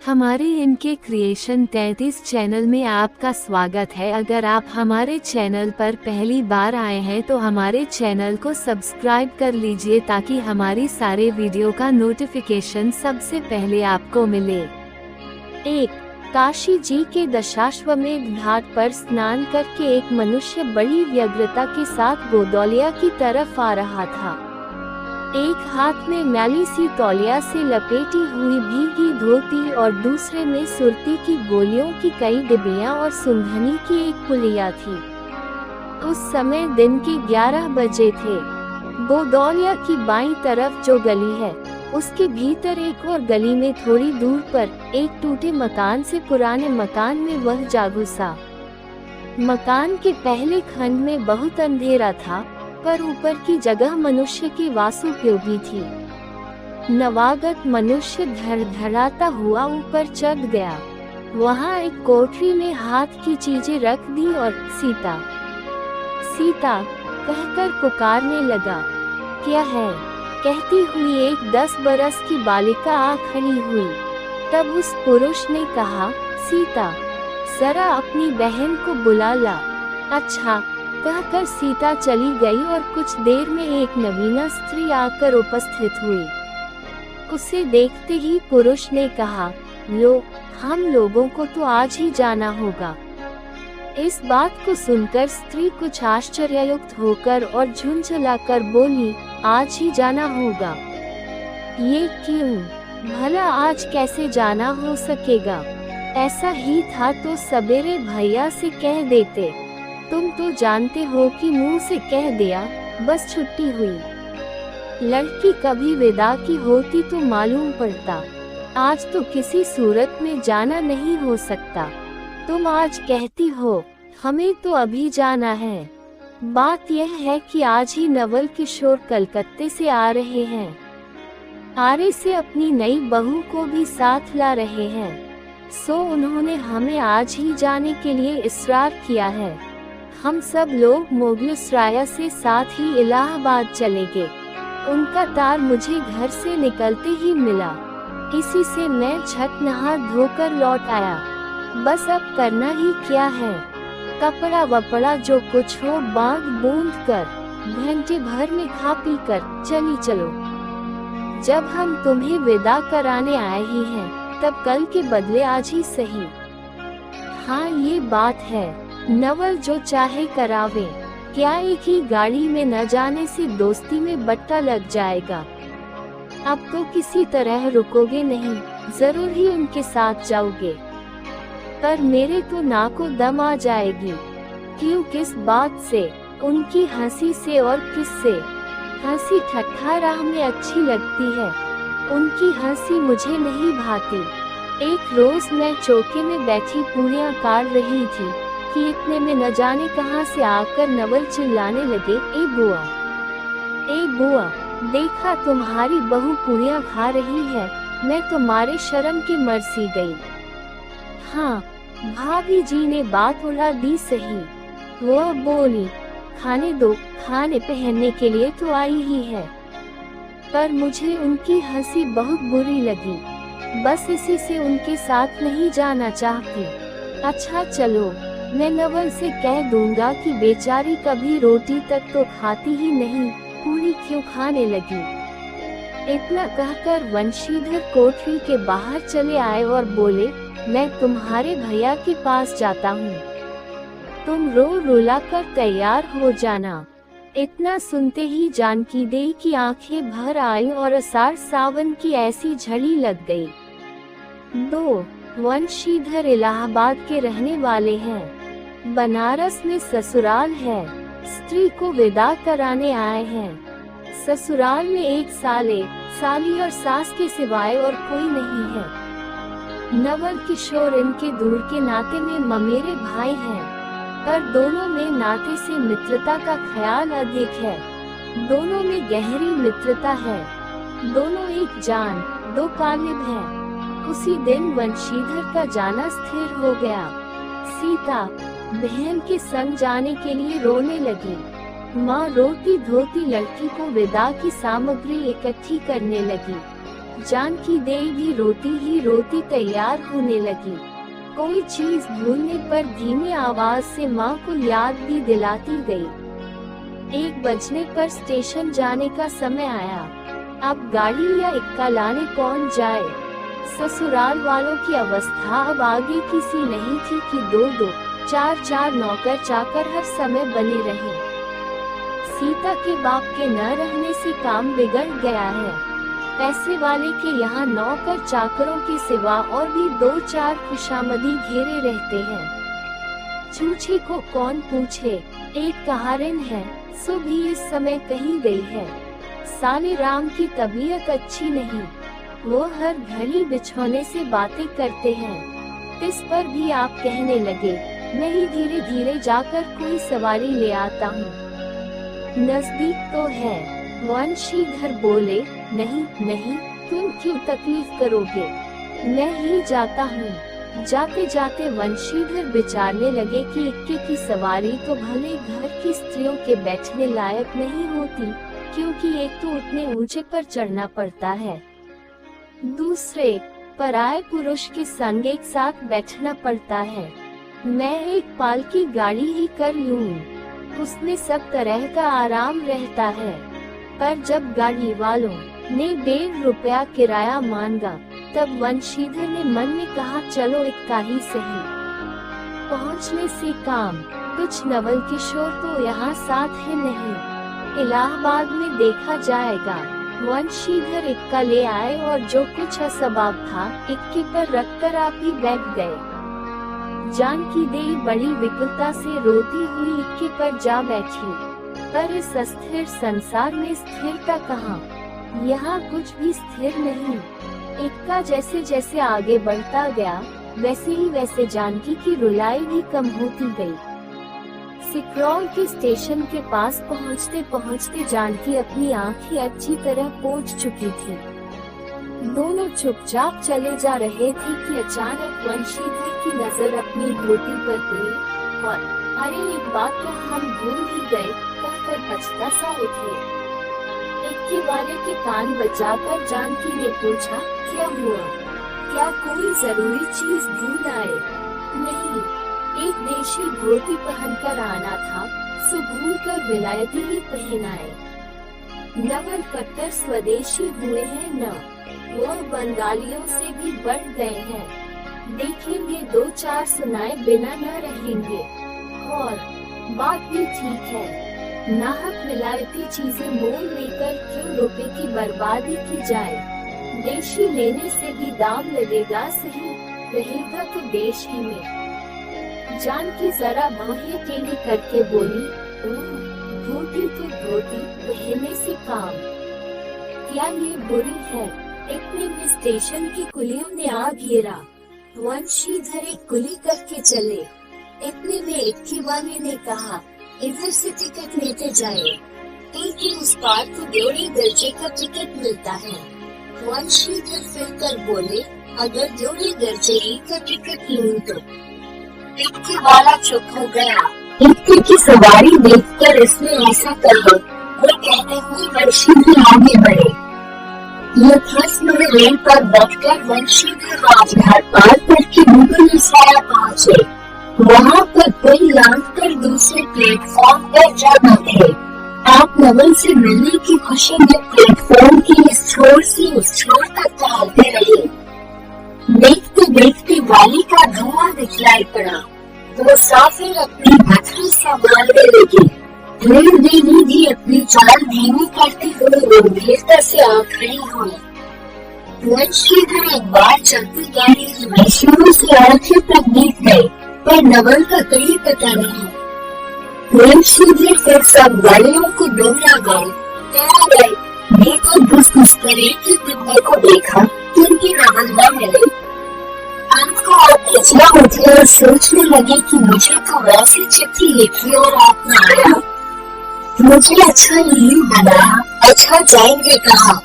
हमारे इनके creation 33 channel में आपका स्वागत है। अगर आप हमारे चैनल पर पहली बार आए हैं तो हमारे चैनल को सब्सक्राइब कर लीजिए ताकि हमारी सारे वीडियो का नोटिफिकेशन सबसे पहले आपको मिले। 1. काशी जी के दशाश्वमेध घाट पर स्नान करके एक मनुष्य बड़ी व्यग्रता के साथ गोदौलिया की तरफ आ रहा था। एक हाथ में मैली सी तौलिया से लपेटी हुई भीगी धोती और दूसरे में सुरती की गोलियों की कई डिब्बियां और सुंघनी की एक पुलिया थी। उस समय दिन के 11 बजे थे। गोदौलिया की बाईं तरफ जो गली है, उसके भीतर एक और गली में थोड़ी दूर पर एक टूटे मकान से पुराने मकान में वह जा घुसा। मकान के पहले खंड में बहुत अंधेरा था, पर ऊपर की जगह मनुष्य की वासोपयोगी थी। नवागत मनुष्य धड़धड़ाता हुआ ऊपर चढ़ गया। वहाँ एक कोठरी में हाथ की चीजें रख दी और सीता सीता कहकर पुकारने लगा। क्या है? कहती हुई एक 10 बरस की बालिका आ खड़ी हुई। तब उस पुरुष ने कहा, सीता, जरा अपनी बहन को बुला ला। अच्छा, कहकर सीता चली गई और कुछ देर में एक नवीना स्त्री आकर उपस्थित हुई। उसे देखते ही पुरुष ने कहा, लो, हम लोगों को तो आज ही जाना होगा। इस बात को सुनकर स्त्री कुछ आश्चर्ययुक्त होकर और झुंझलाकर बोली, आज ही जाना होगा? ये क्यों? भला आज कैसे जाना हो सकेगा? ऐसा ही था तो सवेरे भैया से कह देते। तुम तो जानते हो कि मुंह से कह दिया, बस छुट्टी हुई। लड़की कभी विदा की होती तो मालूम पड़ता। आज तो किसी सूरत में जाना नहीं हो सकता। तुम आज कहती हो, हमें तो अभी जाना है। बात यह है कि आज ही नवल किशोर कलकत्ते से आ रहे हैं। आरे से अपनी नई बहू को भी साथ ला रहे हैं। सो उन्होंने हमें आज ही जाने के लिए इसरार किया है। हम सब लोग मोगलसराय से साथ ही इलाहाबाद चलेंगे। उनका तार मुझे घर से निकलते ही मिला। इसी से मैं झट नहा धोकर लौट आया। बस अब करना ही क्या है? कपड़ा वपड़ा जो कुछ हो बांध बूंद कर घंटे भर में खा पी कर चली चलो। जब हम तुम्हें विदा कराने आए ही हैं, तब कल के बदले आज ही सही। हाँ, ये बात है। नवल जो चाहे करावे। क्या एक ही गाड़ी में न जाने से दोस्ती में बट्टा लग जाएगा। अब तो किसी तरह रुकोगे नहीं, जरूर ही उनके साथ जाओगे। पर मेरे तो नाको दम आ जाएगी। क्यों? किस बात से? उनकी हंसी से। और किससे? हंसी ठट्ठा राह में अच्छी लगती है, उनकी हंसी मुझे नहीं भाती। एक रोज मैं चौके में बैठी पूरियां काट रही थी कि इतने में न जाने कहां से आकर नवल चिल्लाने लगे, ए बुआ, ए बुआ, देखा तुम्हारी बहू पूरियां खा रही है। मैं तो मारे शर्म के मर सी गई। हाँ, भाभी जी ने बात उड़ा दी सही। वह बोली, खाने दो, खाने पहनने के लिए तो आई ही है। पर मुझे उनकी हंसी बहुत बुरी लगी। बस इसी से उनके साथ नहीं जाना चाहती। अच्छा चलो, मैं नवल से कह दूंगा कि बेचारी कभी रोटी तक तो खाती ही नहीं, पूरी क्यों खाने लगी। इतना कहकर वंशीधर कोठरी के बाहर चले आए और बोले, मैं तुम्हारे भैया के पास जाता हूँ। तुम रो रुला कर तैयार हो जाना। इतना सुनते ही जानकी देई की आंखें भर आई और अषाढ़ सावन की ऐसी झड़ी लग गई। 2. वंशीधर इलाहाबाद के रहने वाले हैं। बनारस में ससुराल है। स्त्री को विदा कराने आए हैं। ससुराल में एक साले, साली और सास के सिवाय और कोई नहीं है। नवल किशोर इनके दूर के नाते में ममेरे भाई हैं, पर दोनों में नाते से मित्रता का ख्याल अधिक है। दोनों में गहरी मित्रता है। दोनों एक जान, दो कालिब हैं। उसी दिन वंशीधर का जाना स्थिर हो गया। सीता बहन के संग जाने के लिए रोने लगी। माँ रोती धोती लड़की को विदा की सामग्री इकट्ठी करने लगी। जानकी देवी रोती ही रोती तैयार होने लगी। कोई चीज भूलने पर धीमी आवाज से माँ को याद भी दिलाती गई। 1 बजने पर स्टेशन जाने का समय आया। अब गाड़ी या इक्का लाने कौन जाए। ससुराल वालों की अवस्था अब आगे किसी नहीं थी कि 2-2, 4-4 नौकर चाकर हर समय बने रहे। सीता के बाप के न रहने से काम बिगड़ गया है। पैसे वाले के यहाँ नौकर चाकरों के सिवा और भी 2-4 खुशामदी घेरे रहते हैं। चूचे को कौन पूछे, एक कहारिन है, सो भी इस समय कहीं गई है। साले राम की तबीयत अच्छी नहीं, वो हर घड़ी बिछौने से बातें करते हैं। इस पर भी आप कहने लगे, मैं ही धीरे धीरे जाकर कोई सवारी ले आता हूँ, नजदीक तो है। वंशीधर बोले, नहीं नहीं, तुम क्यों तकलीफ करोगे, मैं ही जाता हूँ। जाते जाते वंशीधर विचारने लगे कि इक्के की सवारी तो भले घर की स्त्रियों के बैठने लायक नहीं होती, क्योंकि एक तो उतने ऊंचे पर चढ़ना पड़ता है, दूसरे पराये पुरुष के संग एक साथ बैठना पड़ता है। मैं एक पालकी गाड़ी ही कर लूँ, उसमें सब तरह का आराम रहता है। पर जब गाड़ी वालों ने 1.5 रुपया किराया मांगा, तब वंशीधर ने मन में कहा, चलो इक्का ही सही। पहुँचने से काम, कुछ नवल किशोर तो यहाँ साथ है नहीं, इलाहाबाद में देखा जाएगा। वंशीधर इक्का ले आए और जो कुछ असबाब था इक्के पर रखकर आप ही बैठ गए। जानकी देवी बड़ी विकलता से रोती हुई इक्के पर जा बैठी। पर इस अस्थिर संसार में स्थिरता कहाँ, यहाँ कुछ भी स्थिर नहीं। इक्का जैसे जैसे आगे बढ़ता गया, वैसे ही वैसे जानकी की रुलाई भी कम होती गई। सिकरौल के स्टेशन के पास पहुँचते पहुँचते जानकी अपनी आँखें अच्छी तरह पोंछ चुकी थी। दोनों चुपचाप चले जा रहे थे कि अचानक वंशीधर की नजर अपनी धोती पर पड़ी और अरे एक बात तो हम भूल ही गए, कहकर पछता सा उठे। इक्के वाले के कान बचाकर जानकी ने पूछा, क्या हुआ, क्या कोई जरूरी चीज भूल आए? नहीं, एक देशी धोती पहनकर आना था, सो भूल कर विलायती ही पहन आए। नवल कट्टर स्वदेशी हुए हैं न, वो बंगालियों से भी बढ़ गए हैं। देखेंगे 2-4 सुनाए बिना न रहेंगे। और बात भी ठीक है, नाहक विलायती चीजें मोल लेकर क्यों रुपए की बर्बादी की जाए। देशी लेने से भी दाम लगेगा, सही रहेगा तो देश ही में। जानकी जरा बाहें टेढ़ी करके बोली, धोती तो धोती, पहनने से काम, क्या ये बुरी है? इतने में स्टेशन की कुलियों ने आ घेरा। वंशीधर एक कुली करके चले। इतने में इक्के वाले ने कहा, इधर से टिकट लेते जाए, एक ही उस पार तो ड्योढ़ी दर्जे का टिकट मिलता है। वंशीधर फिर कर बोले, अगर ड्योढ़ी दर्जे का टिकट लूं तो। इक्के वाला चुप हो गया। इक्के की सवारी देखकर इसने ऐसा कहा, वो कहते हुए वंशीधर आगे बढ़े। यथासमय रेल पर बैठकर वंशीधर राजघाट पार करके मुगल साया पहुँचे। वहाँ पर कोई लांग कर दूसरे प्लेटफॉर्म पर जा बैठे। आप नवल से मिलने की खुशी में प्लेटफॉर्म की इस छोर से उस छोर तक टहलते रहे। देखते देखते गाड़ी का धुआं दिखलाई पड़ा। वो साफिर अपनी बथरी संभालने लगे। रेल देवी भी अपनी चाल धीमी करते हुए गंभीरता से आ खड़ी हुई। वंशीधर एक बार चलती गाड़ी में शुरू से आखिर तक देख गए, पर नवल का कहीं पता नहीं। वंशीधर फिर सब गाड़ियों को दोहरा गए। देखो घुस करे कि तुमने को देखा, क्योंकि नवल न मिले। आपको आप खिंचना उठे और सोचने लगे कि मुझे तो वैसे चिट्ठी लिखी और आप न आया। मुझे अच्छा नहीं बना, अच्छा जाएंगे कहा,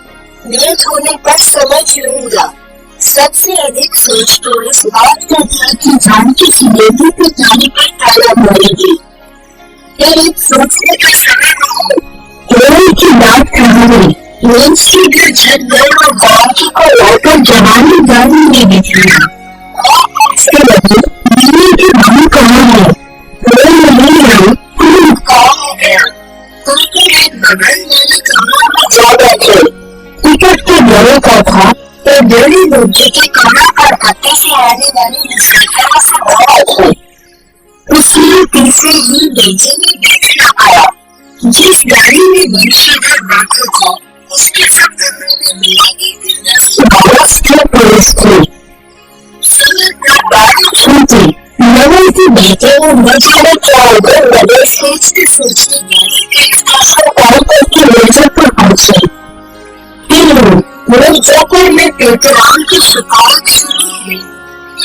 लेट होने पर समझ लूंगा। सबसे अधिक सोच तो इस बात का था कि जानकी की बेटी को जाने पर ताला मारेगी। फिर एक सोचने का समय नहीं, की बात कहा नहीं, मुंशी के छत गए और बाकी को लाकर जवानी गाड़ी में बिठाया। उसके लगे मिली की मां कहाँ है? कोई नहीं आई, कोई कौन हो गया? उनके एक बगल वाले कमरे में जा बैठे। टिकट के दौरे का था तो डेढ़ी बजे के कमरा पर आते से आने वाली मुसाफिरों से भरा थे। उसने तीसरे ही बेंचे में बैठ न पाया। जिस गाड़ी में वंशीधर बैठे थे उसके सब कमरों में मिलाके 10-12 स्टेट पुलिस थे। गाड़ी छूटी नवल की बेटे और बेचारे क्या उधर लगे सोचते सोचते गाड़ी के स्टेशन पार करके मिर्जापुर पहुंचे। मिर्जापुर में पेटराम की शिकायत शुरू हुई।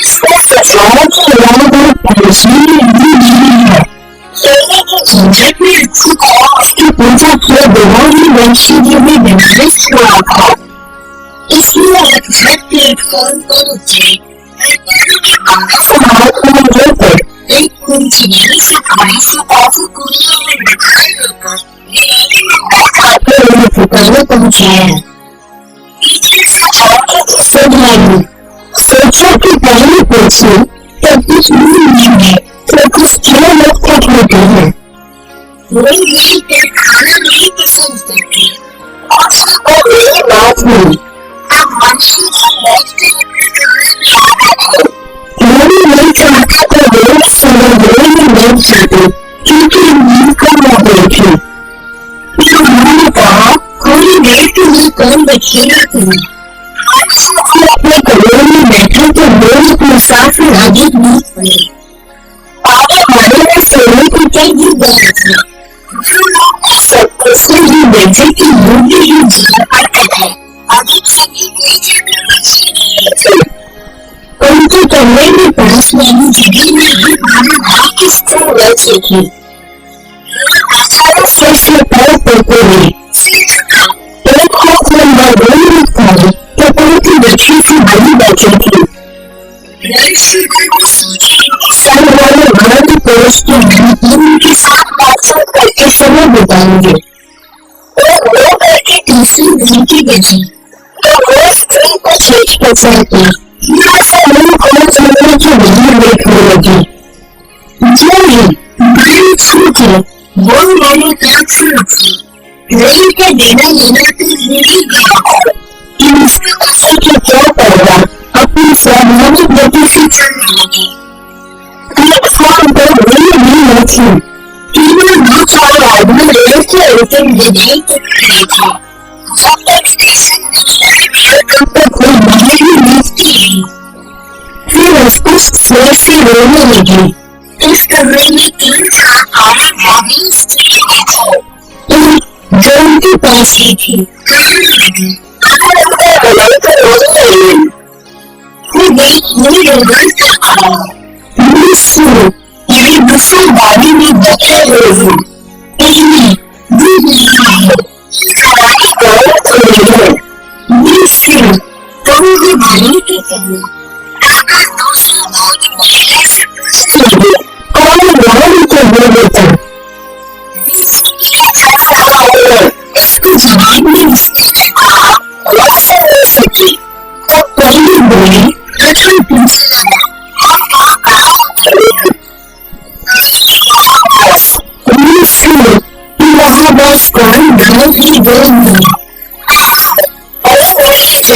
इसको सजाया कि इलाहाबाद पहुंचने में नहीं है। सोने के झंझट में अच्छी तरह उसकी पूजा किए बिना ही वंशी जी ने बनारस छोड़ा था। इसलिए झट प्लेटफॉर्म पर उतरे। एक कुंचियारी से थोड़ी सी कॉफी कुरियर में मिठाई लेकर दुकान पहुंचे। सोचा कि पहले पूछूं तो कुछ नहीं है तो कुछ क्यों लोग तक होते हैं। वही नहीं फिर खाना नहीं पसंद करते और सबको मेरी बात हुई। अब वंशी की मौत के मैंने नहीं कहा था तो रोज समुद्र में बैठ जाते क्योंकि नींद कम हो गई थी। फिर उन्होंने कहा थोड़ी देर के लिए कौन बैठेगा तुम्हें? अपने कमरे में बैठे तो लोग मुसाफिर आगे नहीं हुए। आगे वाले में सोने को कई भी गया था। जो लोग सब कुर्सी ही बैठे कि मुझे ही जीवन पड़ता है। अभी सभी कोई जगह बची नहीं थी। उनके कमरे में पास वाली जगह में हर भारी भाई की स्त्री बैठी थी। अचानक सिर से पैर पड़ते हुए एक हाथ नंबर 2 में था तो उनकी बच्ची से बड़ी बैठी थी। साल वाले भारत पुरुष की उनके साथ बातचीत करके समय बिताएंगे। एक दो करके तीसरी घंटी बजी तो वो स्त्री कुछ हिचकिचाती ऐसा मुंह खोल चलने की नहीं देखने लगी। जो ही गाड़ी छूटी वो मैंने ट्रक से उठी। रेल के देना लेना तो नहीं गया है कि उसके किसी की क्या पड़ेगा अपनी स्वाभाविक गति से चलने लगी। प्लेटफॉर्म पर रेल नहीं थी। तीनों 2-4 आदमी रेल के अंतिम विदाई तक खड़े थे। जब तक स्टेशन तब तक कोई बाहर ही देखती रही। फिर स्पष्ट स्वर से रोने लगी। इस कमरे में 3-4 औरत ड्राइविंग स्त्री बैठे जो उनके पास ही थी। अगर उनका बनाकर रोने लगी खुद एक नई रोगन का खड़ा यही दूसरी गाड़ी में बैठे हुए हैं। पहली दूध नहीं सवारी गौरव को ले कभी भी भारी के कहीं अगर दूसरी बात महिला से पूछती है कौन गौरव को बोल देता इसको जवाब में उसने कहा वैसे हो सके तो पहली बोली प्रथम पूछने लगा इलाहाबाद कौन गाँव की गई है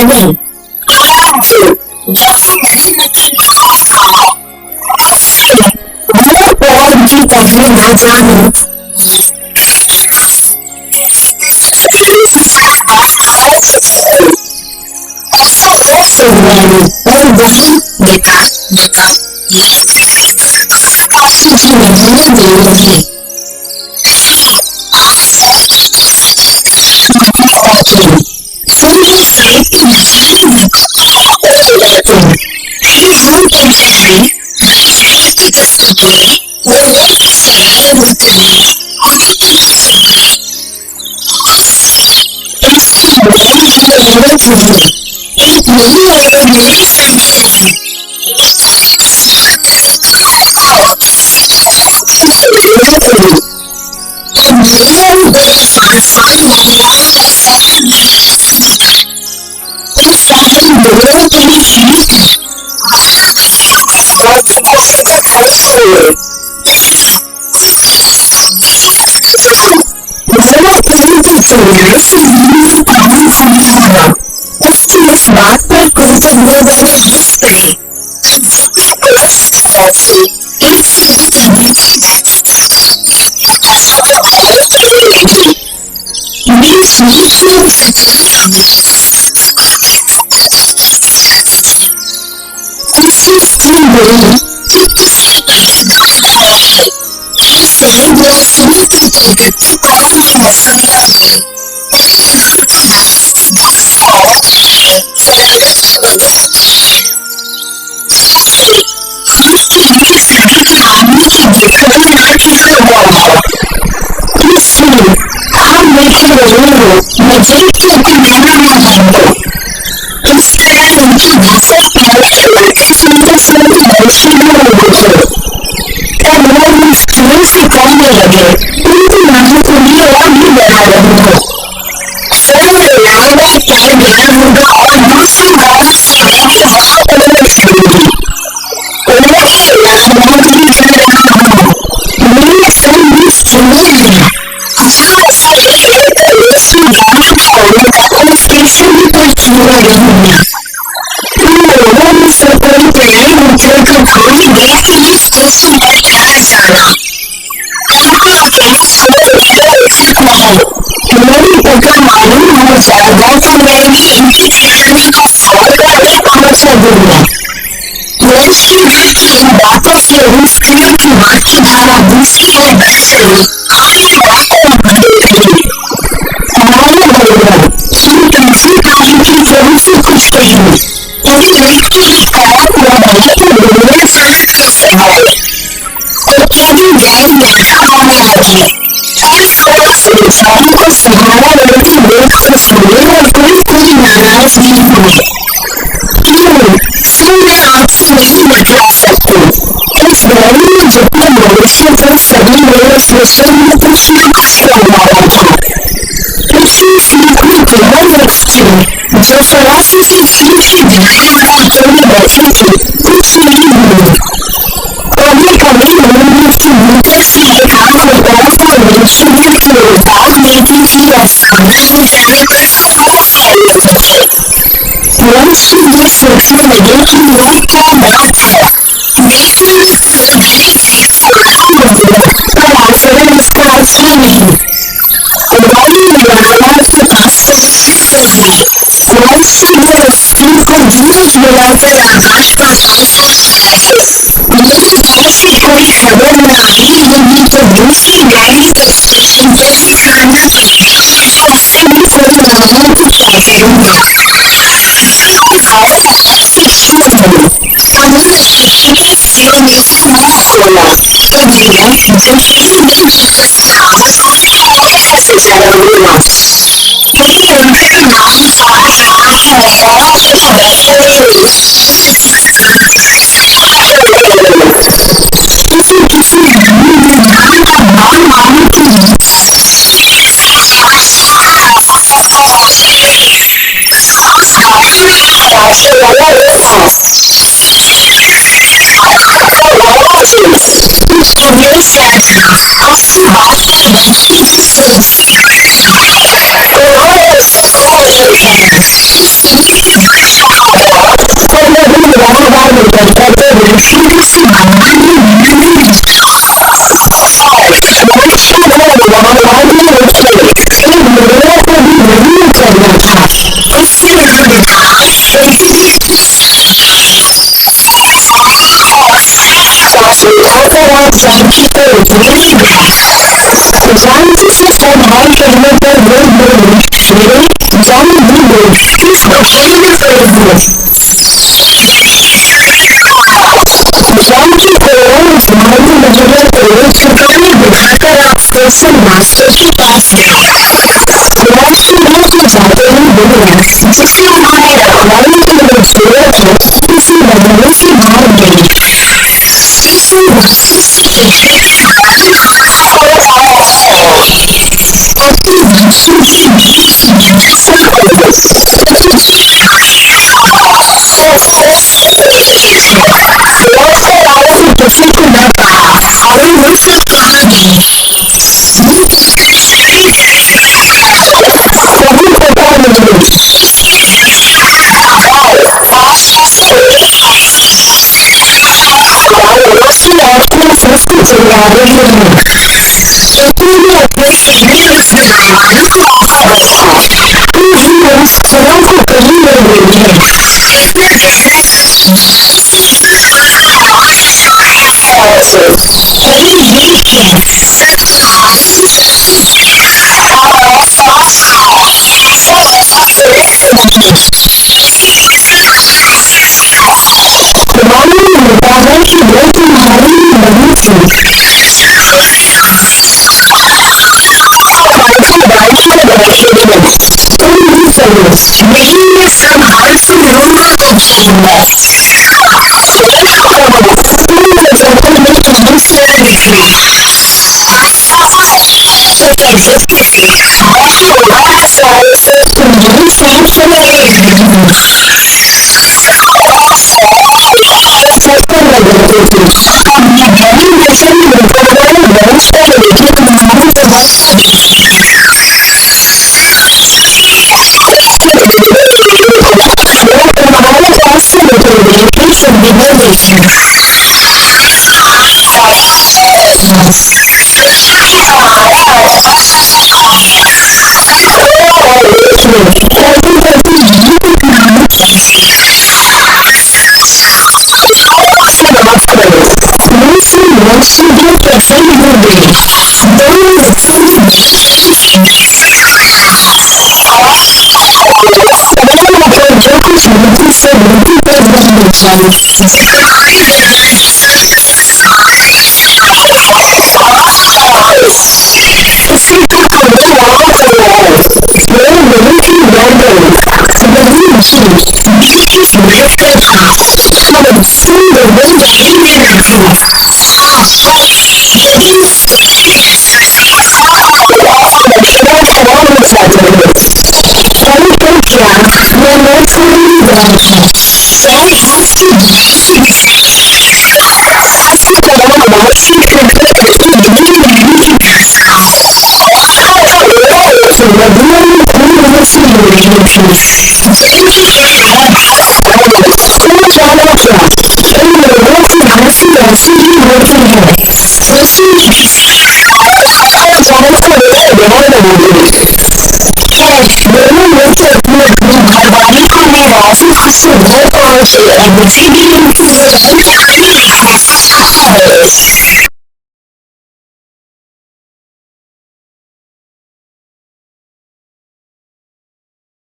नहीं जैसे नहीं वो और की कहीं न जाने ऐसा हो सुनवानी और वही बेटा काशी जी नहीं दे रही सूर्य साइड की नजारे में जाते हैं। फिर हम क्या चाहें रेल की तस्वीरें वो रेल के सराय उतरे हमें क्या चाहिए इसका बयान हम लेने के लिए एक नहीं अगर मेरे सामने आई महिलाओं बड़ी फान महिलाओं ऐसा इस कारण दोनों के लिए खरीद खर्च हुए दोनों प्रेम की तुलना से जीवन पालन करना होगा उसकी इस बात पर कृतज्ञता हंस पड़े एक से एक अनूठी ऐसा वो अलग करने लगी बीच बीच में सताने उसकी स्त्री बोली कि उससे पहले दाल खाया है फिर सही बुरा सभी को कहकर तो कौन है मसलिया में उन्हें नाम तो दाल की दाल खाया है शरारत का बदल आज के लिए सभी के आदमी की देखभाल ना किया हुआ है इसलिए आप बैठे रहे हो मुझे क्योंकि मैंने नहीं जानते इस तरह उनकी भाषा प्यार बातें सुनते सुनते रोशनी हो उठे तब वो मुस्कुराने से कहने लगे तुम नहीं तुम्हें और भी बना रही हो सर लाएगा क्या ज्ञान होगा और दूसरी बात से मैंने वहाँ पढ़ना चाहिए उन्होंने लाभवान कर रहा हूँ मेरे सर में सुनने लगा जहाँ ऐसा लगे तो दूसरी गाड़ी खोलने का उन स्टेशन पर चूड़ा नहीं मिला उन लोगों ने सोकर तैयार होकर तो भाई गया कि ये स्टेशन पर चला जाना उनको अकेला छोड़ मेरा उचित नहीं मेरी जगह मालूम हो जाएगा तो मैं भी इनकी ठिकाने का सवाल करने पहुंचा दूंगा लंच के बाद की इन बातों से उन स्त्रियों की वाक्य धारा दूसरी ओर बढ़ चली और ये बातें बढ़ी रही हमारे भगवान श्री तुलसी काली की जरूर से कुछ कही यदि व्यक्ति एक औरत न बने तो दुनिया चाहत कैसे आए तो केवल गैर न्याता होने लगी और थोड़ा सा बेचारी को सहारा लेती देख खुश हुए और कोई नाराज नहीं हुए क्यों सर मैं आपसे नहीं बतला सकती इस दौरे में जितने मनुष्य थे सभी मेरे सोचने में कुछ न कुछ करवाया था पिछली सीट में केवल एक स्त्री जो फिलॉसफी सीट की ध्यान करके बैठी थी कुछ नहीं बोली कभी कभी मनोमत के भीतर से एक आध रुपया का निरीक्षण की उतार लेती थी और सामना हो जाने पर खबर फैल लेती थी मनुष्य ये सोचने लगे कि यह क्या बात है देखने में तो लग रही थी मालूम हो गया पर आचरण इसका अच्छा नहीं उदारी महाराज के पास से बचने को गई मनुष्य ने उस स्त्री को धीरज मिलाकर आकाश का पासा दिखाए मेरी गाड़ी से कोई खबर न आई होगी तो दूसरी गाड़ी तो स्टेशन पर ही खाना पड़ेगा मुझे उससे भी कोई मालूम तो क्या करूँगा औरत ऐसे क्यों बोली अमूल शिक्षिका स्त्री ने भी मुंह खोला तो भैया जो श्री में बेकसी आवाज होती है वह कैसे जाना बोला मेरे अंदर का नाम सारा रहा है और मेरे बैठे हुए किसी किसी आदमी ने जहाँ का बाल मालूम की उस गाड़ी में एक राशि वाला लोग था स्टूडियो से आया उसकी बात पर बच्ची की सोच उन्होंने उससे कहा ये है संगीत की भाषा आया तो नहीं बार निकलता तो लक्ष्मी से भगवान ने मिलने मनुष्य ने भगवान ने उसे इन लोगों को भी नहीं करना था उससे उन्होंने कहा उठाकर आप जानकी को उठने गया जानकी से सब हाल कहने पर वो बोली मेरे जान भी बोल किस बखेड़ी में पड़े हुए जानकी को उस भारी नजरों को छुपाने दिखाकर आप स्टेशन मास्टर के पास गए मनुष्य ने तो जाते ही बोला जिसे उन्होंने रखवाली के लिए छोड़ा था किसी बदले से भाग गई स्टेशन मास्टर से कहने के बाद आपकी बच्चों की मेरी की